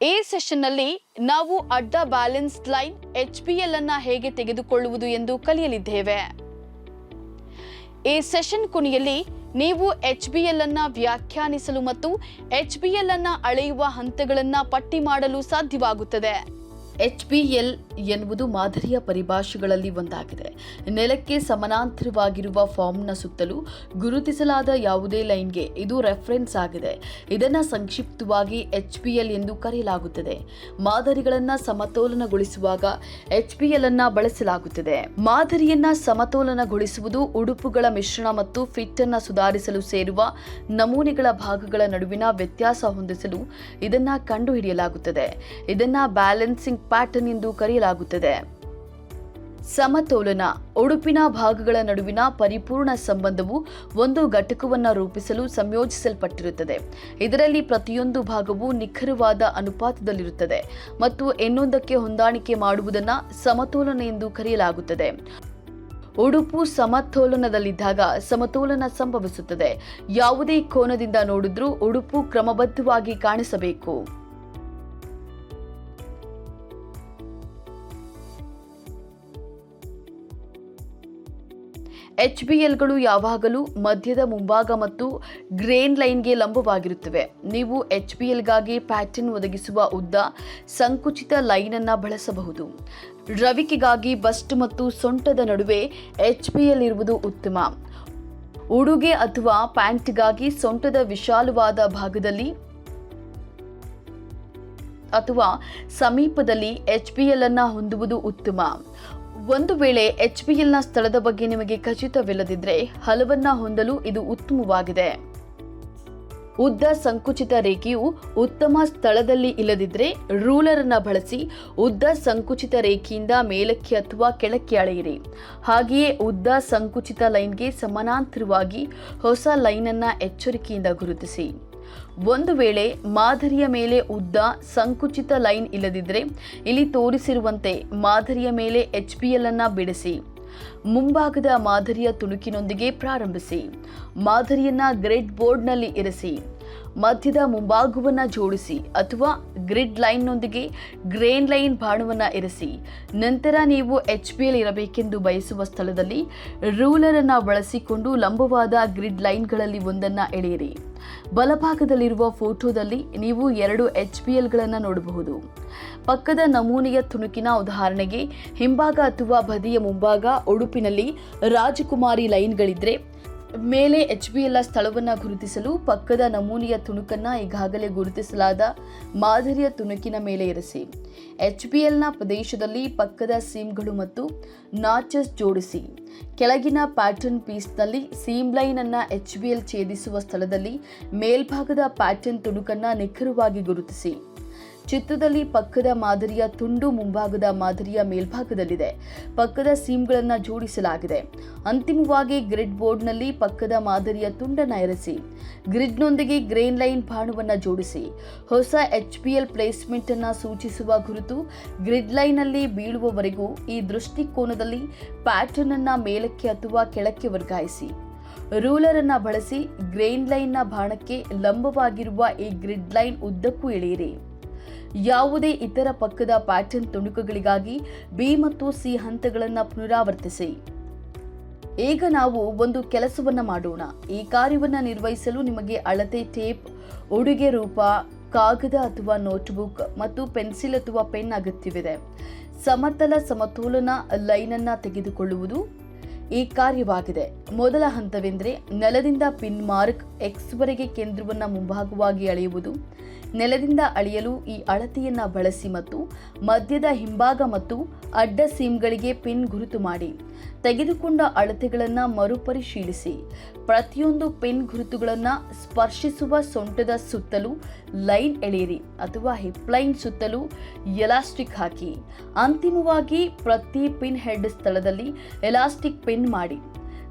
ಈ ಸೆಷನ್ನಲ್ಲಿ ನಾವು ಅಡ್ಡ ಬ್ಯಾಲೆನ್ಸ್ಡ್ ಲೈನ್ HBL ಅನ್ನು ಹೇಗೆ ತೆಗೆದುಕೊಳ್ಳುವುದು ಎಂದು ಕಲಿಯಲಿದ್ದೇವೆ. ಈ ಸೆಷನ್ ಕೊನೆಯಲ್ಲಿ ನೀವು HBL ಅನ್ನು ವ್ಯಾಖ್ಯಾನಿಸಲು ಮತ್ತು HBL ಅನ್ನು ಅಳೆಯುವ ಹಂತಗಳನ್ನು ಪಟ್ಟಿ ಮಾಡಲು ಸಾಧ್ಯವಾಗುತ್ತದೆ. HBL ಎನ್ನುವುದು ಮಾದರಿಯ ಪರಿಭಾಷೆಗಳಲ್ಲಿ ಒಂದಾಗಿದೆ. ನೆಲಕ್ಕೆ ಸಮಾನಾಂತರವಾಗಿರುವ ಫಾರ್ಮ್ನ ಸುತ್ತಲೂ ಗುರುತಿಸಲಾದ ಯಾವುದೇ ಲೈನ್ಗೆ ಇದು ರೆಫರೆನ್ಸ್ ಆಗಿದೆ. ಇದನ್ನು ಸಂಕ್ಷಿಪ್ತವಾಗಿ HBL ಎಂದು ಕರೆಯಲಾಗುತ್ತದೆ. ಮಾದರಿಗಳನ್ನು ಸಮತೋಲನಗೊಳಿಸುವಾಗ HBL ಅನ್ನು ಬಳಸಲಾಗುತ್ತದೆ. ಮಾದರಿಯನ್ನ ಸಮತೋಲನಗೊಳಿಸುವುದು ಉಡುಪುಗಳ ಮಿಶ್ರಣ ಮತ್ತು ಫಿಟ್ ಅನ್ನು ಸುಧಾರಿಸಲು ಸೇರುವ ನಮೂನೆಗಳ ಭಾಗಗಳ ನಡುವಿನ ವ್ಯತ್ಯಾಸ ಹೊಂದಿಸಲು ಇದನ್ನು ಕಂಡುಹಿಡಿಯಲಾಗುತ್ತದೆ. ಇದನ್ನು ಬ್ಯಾಲೆನ್ಸಿಂಗ್ ಪ್ಯಾಟರ್ನ್ ಎಂದು ಕರೆಯಲಾಗುತ್ತದೆ. ಸಮತೋಲನ ಉಡುಪಿನ ಭಾಗಗಳ ನಡುವಿನ ಪರಿಪೂರ್ಣ ಸಂಬಂಧವು ಒಂದು ಘಟಕವನ್ನು ರೂಪಿಸಲು ಸಂಯೋಜಿಸಲ್ಪಟ್ಟಿರುತ್ತದೆ. ಇದರಲ್ಲಿ ಪ್ರತಿಯೊಂದು ಭಾಗವು ನಿಖರವಾದ ಅನುಪಾತದಲ್ಲಿರುತ್ತದೆ ಮತ್ತು ಇನ್ನೊಂದಕ್ಕೆ ಹೊಂದಾಣಿಕೆ ಮಾಡುವುದನ್ನು ಸಮತೋಲನ ಎಂದು ಕರೆಯಲಾಗುತ್ತದೆ. ಉಡುಪು ಸಮತೋಲನದಲ್ಲಿದ್ದಾಗ ಸಮತೋಲನ ಸಂಭವಿಸುತ್ತದೆ. ಯಾವುದೇ ಕೋನದಿಂದ ನೋಡಿದ್ರೂ ಉಡುಪು ಕ್ರಮಬದ್ಧವಾಗಿ ಕಾಣಿಸಬೇಕು. HBLಗಳು ಯಾವಾಗಲೂ ಮಧ್ಯದ ಮುಂಭಾಗ ಮತ್ತು ಗ್ರೇನ್ ಲೈನ್ಗೆ ಲಂಬವಾಗಿರುತ್ತವೆ. ನೀವು HBLಗಾಗಿ ಪ್ಯಾಟರ್ನ್ ಒದಗಿಸುವ ಉದ್ದ ಸಂಕುಚಿತ ಲೈನ್ ಅನ್ನು ಬಳಸಬಹುದು. ರವಿಕೆಗಾಗಿ ಬಸ್ಟ್ ಮತ್ತು ಸೊಂಟದ ನಡುವೆ HBL ಇರುವುದು ಉತ್ತಮ. ಉಡುಗೆ ಅಥವಾ ಪ್ಯಾಂಟ್ಗಾಗಿ ಸೊಂಟದ ವಿಶಾಲವಾದ ಭಾಗದಲ್ಲಿ ಅಥವಾ ಸಮೀಪದಲ್ಲಿ HBL ಅನ್ನು ಹೊಂದುವುದು ಉತ್ತಮ. ಒಂದು ವೇಳೆ HBL ನ ಸ್ಥಳದ ಬಗ್ಗೆ ನಿಮಗೆ ಖಚಿತವಿಲ್ಲದಿದ್ದರೆ ಹಲವನ್ನ ಹೊಂದಲು ಇದು ಉತ್ತಮವಾಗಿದೆ. ಉದ್ದ ಸಂಕುಚಿತ ರೇಖೆಯು ಉತ್ತಮ ಸ್ಥಳದಲ್ಲಿ ಇಲ್ಲದಿದ್ದರೆ ರೂಲರ್ ಅನ್ನು ಬಳಸಿ ಉದ್ದ ಸಂಕುಚಿತ ರೇಖೆಯಿಂದ ಮೇಲಕ್ಕೆ ಅಥವಾ ಕೆಳಕ್ಕೆ ಅಳೆಯಿರಿ. ಹಾಗೆಯೇ ಉದ್ದ ಸಂಕುಚಿತ ಲೈನ್ಗೆ ಸಮಾನಾಂತರವಾಗಿ ಹೊಸ ಲೈನ್ ಅನ್ನು ಎಚ್ಚರಿಕೆಯಿಂದ ಗುರುತಿಸಿ. ಒಂದು ವೇಳೆ ಮಾದರಿಯ ಮೇಲೆ ಉದ್ದ ಸಂಕುಚಿತ ಲೈನ್ ಇಲ್ಲದಿದ್ದರೆ ಇಲ್ಲಿ ತೋರಿಸಿರುವಂತೆ ಮಾದರಿಯ ಮೇಲೆ HBL ಅನ್ನು ಬಿಡಿಸಿ. ಮುಂಭಾಗದ ಮಾದರಿಯ ತುಣುಕಿನೊಂದಿಗೆ ಪ್ರಾರಂಭಿಸಿ. ಮಾದರಿಯನ್ನ ಗ್ರಿಡ್ ಬೋರ್ಡ್ನಲ್ಲಿ ಇರಿಸಿ. ಮಧ್ಯದ ಮುಂಭಾಗವನ್ನು ಜೋಡಿಸಿ ಅಥವಾ ಗ್ರಿಡ್ ಲೈನ್ನೊಂದಿಗೆ ಗ್ರೇನ್ ಲೈನ್ ಬಾಣವನ್ನು ಇರಿಸಿ. ನಂತರ ನೀವು HBL ಇರಬೇಕೆಂದು ಬಯಸುವ ಸ್ಥಳದಲ್ಲಿ ರೂಲರ್ ಅನ್ನು ಬಳಸಿಕೊಂಡು ಲಂಬವಾದ ಗ್ರಿಡ್ ಲೈನ್ಗಳಲ್ಲಿ ಒಂದನ್ನು ಎಳೆಯಿರಿ. ಬಲಭಾಗದಲ್ಲಿರುವ ಫೋಟೋದಲ್ಲಿ ನೀವು 2 HBLಗಳನ್ನು ನೋಡಬಹುದು. ಪಕ್ಕದ ನಮೂನೆಯ ತುಣುಕಿನ ಉದಾಹರಣೆಗೆ ಹಿಂಭಾಗ ಅಥವಾ ಬದಿಯ ಮುಂಭಾಗ ಉಡುಪಿನಲ್ಲಿ ರಾಜಕುಮಾರಿ ಲೈನ್ಗಳಿದ್ರೆ ಮೇಲೆ HBL ಸ್ಥಳವನ್ನು ಗುರುತಿಸಲು ಪಕ್ಕದ ನಮೂನೆಯ ತುಣುಕನ್ನು ಈಗಾಗಲೇ ಗುರುತಿಸಲಾದ ಮಾದರಿಯ ತುಣುಕಿನ ಮೇಲೆ ಇರಿಸಿ. HBLನ ಪ್ರದೇಶದಲ್ಲಿ ಪಕ್ಕದ ಸೀಮ್ಗಳು ಮತ್ತು ನಾಚಸ್ ಜೋಡಿಸಿ. ಕೆಳಗಿನ ಪ್ಯಾಟರ್ನ್ ಪೀಸ್ನಲ್ಲಿ ಸೀಮ್ ಲೈನ್ ಅನ್ನು HBL ಛೇದಿಸುವ ಸ್ಥಳದಲ್ಲಿ ಮೇಲ್ಭಾಗದ ಪ್ಯಾಟರ್ನ್ ತುಣುಕನ್ನು ನಿಖರವಾಗಿ ಗುರುತಿಸಿ. ಚಿತ್ರದಲ್ಲಿ ಪಕ್ಕದ ಮಾದರಿಯ ತುಂಡು ಮುಂಭಾಗದ ಮಾದರಿಯ ಮೇಲ್ಭಾಗದಲ್ಲಿದೆ. ಪಕ್ಕದ ಸೀಮ್ಗಳನ್ನು ಜೋಡಿಸಲಾಗಿದೆ. ಅಂತಿಮವಾಗಿ ಗ್ರಿಡ್ ಬೋರ್ಡ್ನಲ್ಲಿ ಪಕ್ಕದ ಮಾದರಿಯ ತುಂಡನ್ನು ಇರಿಸಿ. ಗ್ರಿಡ್ನೊಂದಿಗೆ ಗ್ರೇನ್ ಲೈನ್ ಬಾಣವನ್ನು ಜೋಡಿಸಿ. ಹೊಸ HBL ಪ್ಲೇಸ್ಮೆಂಟ್ ಅನ್ನು ಸೂಚಿಸುವ ಗುರುತು ಗ್ರಿಡ್ ಲೈನ್ನಲ್ಲಿ ಬೀಳುವವರೆಗೂ ಈ ದೃಷ್ಟಿಕೋನದಲ್ಲಿ ಪ್ಯಾಟರ್ನ್ ಅನ್ನು ಮೇಲಕ್ಕೆ ಅಥವಾ ಕೆಳಕ್ಕೆ ವರ್ಗಾಯಿಸಿ. ರೂಲರ್ ಅನ್ನು ಬಳಸಿ ಗ್ರೇನ್ ಲೈನ್ನ ಬಾಣಕ್ಕೆ ಲಂಬವಾಗಿರುವ ಈ ಗ್ರಿಡ್ ಲೈನ್ ಉದ್ದಕ್ಕೂ ಎಳೆಯಿರಿ. ಯಾವುದೇ ಇತರ ಪಕ್ಕದ ಪ್ಯಾಟರ್ನ್ ತುಣುಕುಗಳಿಗಾಗಿ B ಮತ್ತು C ಹಂತಗಳನ್ನು ಪುನರಾವರ್ತಿಸಿ. ಈಗ ನಾವು ಒಂದು ಕೆಲಸವನ್ನು ಮಾಡೋಣ. ಈ ಕಾರ್ಯವನ್ನು ನಿರ್ವಹಿಸಲು ನಿಮಗೆ ಅಳತೆ ಟೇಪ್, ಉಡುಗೆ ರೂಪ, ಕಾಗದ ಅಥವಾ ನೋಟ್ಬುಕ್ ಮತ್ತು ಪೆನ್ಸಿಲ್ ಅಥವಾ ಪೆನ್ ಅಗತ್ಯವಿದೆ. ಸಮತೋಲನ ಲೈನ್ ಅನ್ನು ತೆಗೆದುಕೊಳ್ಳುವುದು ಈ ಕಾರ್ಯವಾಗಿದೆ. ಮೊದಲ ಹಂತವೆಂದರೆ ನೆಲದಿಂದ ಪಿನ್ ಮಾರ್ಕ್ X ವರೆಗೆ ಕೇಂದ್ರವನ್ನು ಮುಂಭಾಗವಾಗಿ ಅಳೆಯುವುದು. ನೆಲದಿಂದ ಅಳೆಯಲು ಈ ಅಳತೆಯನ್ನು ಬಳಸಿ ಮತ್ತು ಮಧ್ಯದ ಹಿಂಭಾಗ ಮತ್ತು ಅಡ್ಡ ಸೀಮ್ಗಳಿಗೆ ಪಿನ್ ಗುರುತು ಮಾಡಿ. ತೆಗೆದುಕೊಂಡ ಅಳತೆಗಳನ್ನು ಮರುಪರಿಶೀಲಿಸಿ. ಪ್ರತಿಯೊಂದು ಪಿನ್ ಗುರುತುಗಳನ್ನು ಸ್ಪರ್ಶಿಸುವ ಸೊಂಟದ ಸುತ್ತಲೂ ಲೈನ್ ಎಳೆಯಿರಿ ಅಥವಾ ಹಿಪ್ ಲೈನ್ ಸುತ್ತಲೂ ಎಲಾಸ್ಟಿಕ್ ಹಾಕಿ. ಅಂತಿಮವಾಗಿ ಪ್ರತಿ ಪಿನ್ ಹೆಡ್ ಸ್ಥಳದಲ್ಲಿ ಎಲಾಸ್ಟಿಕ್ ಪಿನ್ ಮಾಡಿ.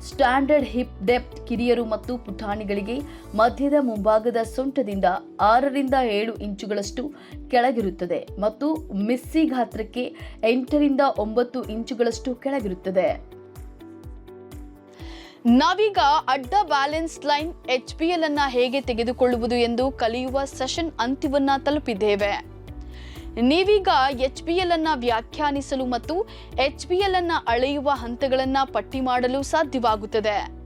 ಸ್ಟ್ಯಾಂಡರ್ಡ್ ಹಿಪ್ ಡೆಪ್ತ್ ಕಿರಿಯರು ಮತ್ತು ಪುಟಾಣಿಗಳಿಗೆ ಮಧ್ಯದ ಮುಂಭಾಗದ ಸೊಂಟದಿಂದ 6 ರಿಂದ 7 ಇಂಚುಗಳಷ್ಟು ಕೆಳಗಿರುತ್ತದೆ ಮತ್ತು ಮಿಸ್ಸಿ ಗಾತ್ರಕ್ಕೆ 8 ರಿಂದ 9 ಇಂಚುಗಳಷ್ಟು ಕೆಳಗಿರುತ್ತದೆ. ನಾವೀಗ ಅಡ್ಡ ಬ್ಯಾಲೆನ್ಸ್ಡ್ ಲೈನ್ HBL ಅನ್ನು ಹೇಗೆ ತೆಗೆದುಕೊಳ್ಳುವುದು ಎಂದು ಕಲಿಯುವ ಸೆಷನ್ ಅಂತ್ಯವನ್ನ ತಲುಪಿದ್ದೇವೆ. ನೀವೀಗ HBL ಅನ್ನು ವ್ಯಾಖ್ಯಾನಿಸಲು ಮತ್ತು HBL ಅನ್ನು ಅಳೆಯುವ ಹಂತಗಳನ್ನು ಪಟ್ಟಿ ಮಾಡಲು ಸಾಧ್ಯವಾಗುತ್ತದೆ.